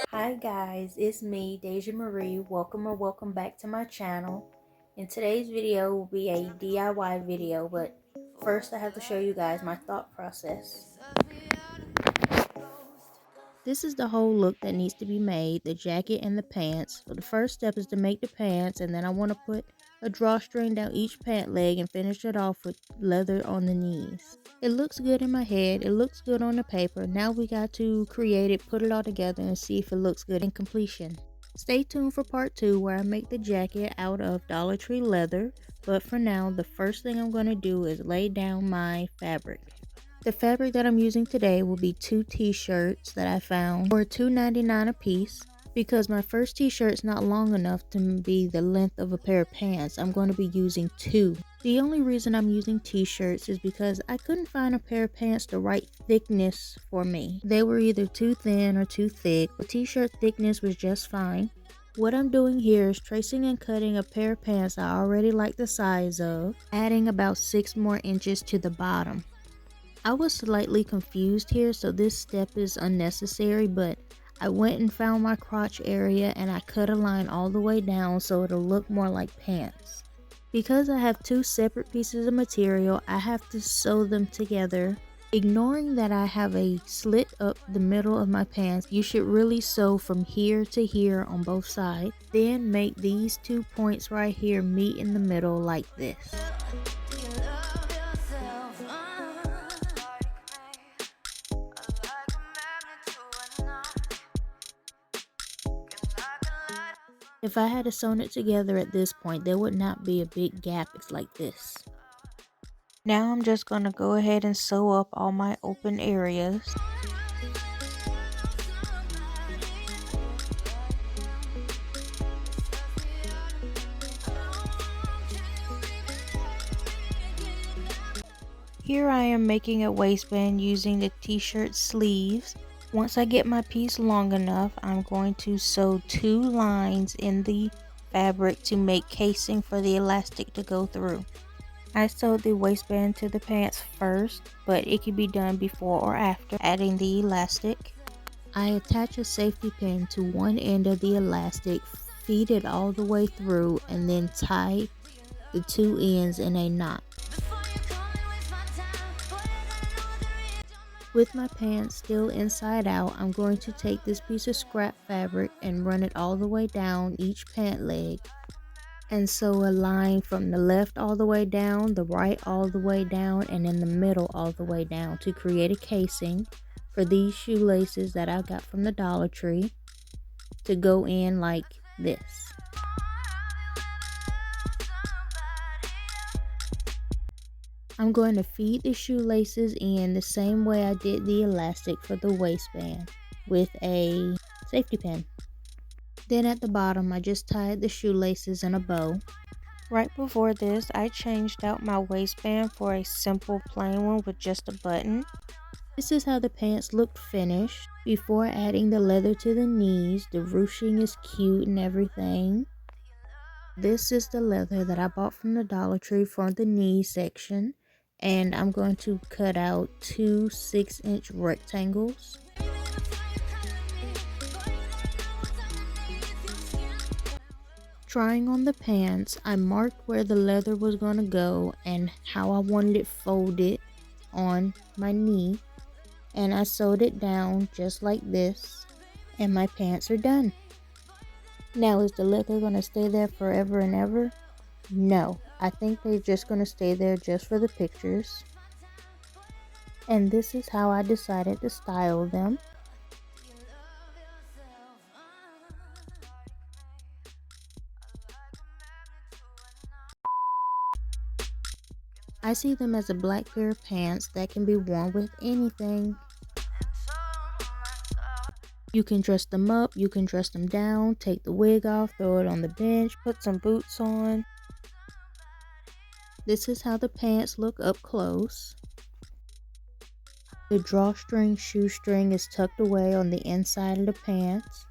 Hi guys, it's me, Dajah Marie. Welcome back to my channel. In today's video will be a DIY video, but first I have to show you guys my thought process. This is the whole look that needs to be made, the jacket and the pants. So the first step is to make the pants, and then I want to put a drawstring down each pant leg and finish it off with leather on the knees. It looks good in my head, it looks good on the paper. Now we got to create it, put it all together, and see if it looks good in completion. Stay tuned for part 2 where I make the jacket out of Dollar Tree leather, but for now the first thing I'm going to do is lay down my fabric. The fabric that I'm using today will be 2 t-shirts that I found for $2.99 a piece. Because my first t-shirt's not long enough to be the length of a pair of pants, I'm going to be using 2. The only reason I'm using t-shirts is because I couldn't find a pair of pants the right thickness for me. They were either too thin or too thick. The t-shirt thickness was just fine. What I'm doing here is tracing and cutting a pair of pants I already like the size of, adding about 6 more inches to the bottom. I was slightly confused here, so this step is unnecessary, but I went and found my crotch area and I cut a line all the way down so it'll look more like pants. Because I have 2 separate pieces of material, I have to sew them together. Ignoring that I have a slit up the middle of my pants, you should really sew from here to here on both sides. Then make these 2 points right here meet in the middle like this. If I had sewn it together at this point, there would not be a big gap like this. Now I'm just going to go ahead and sew up all my open areas. Here I am making a waistband using the t-shirt sleeves. Once I get my piece long enough, I'm going to sew 2 lines in the fabric to make casing for the elastic to go through. I sewed the waistband to the pants first, but it can be done before or after adding the elastic. I attach a safety pin to one end of the elastic, feed it all the way through, and then tie the 2 ends in a knot. With my pants still inside out, I'm going to take this piece of scrap fabric and run it all the way down each pant leg and sew a line from the left all the way down, the right all the way down, and in the middle all the way down to create a casing for these shoelaces that I got from the Dollar Tree to go in like this. I'm going to feed the shoelaces in the same way I did the elastic for the waistband with a safety pin. Then at the bottom I just tied the shoelaces in a bow. Right before this I changed out my waistband for a simple plain one with just a button. This is how the pants looked finished before adding the leather to the knees. The ruching is cute and everything. This is the leather that I bought from the Dollar Tree for the knee section. And I'm going to cut out 2 6-inch rectangles. Trying on the pants, I marked where the leather was going to go and how I wanted it folded on my knee. And I sewed it down just like this. And my pants are done. Now, is the leather going to stay there forever and ever? No, I think they're just going to stay there just for the pictures. And this is how I decided to style them. I see them as a black pair of pants that can be worn with anything. You can dress them up, you can dress them down, take the wig off, throw it on the bench, put some boots on. This is how the pants look up close. The drawstring shoestring is tucked away on the inside of the pants.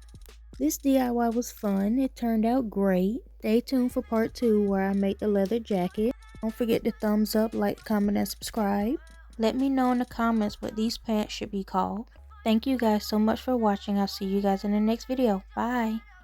This DIY was fun. It turned out great. Stay tuned for part 2 where I make the leather jacket. Don't forget to thumbs up, like, comment, and subscribe. Let me know in the comments what these pants should be called. Thank you guys so much for watching. I'll see you guys in the next video. Bye.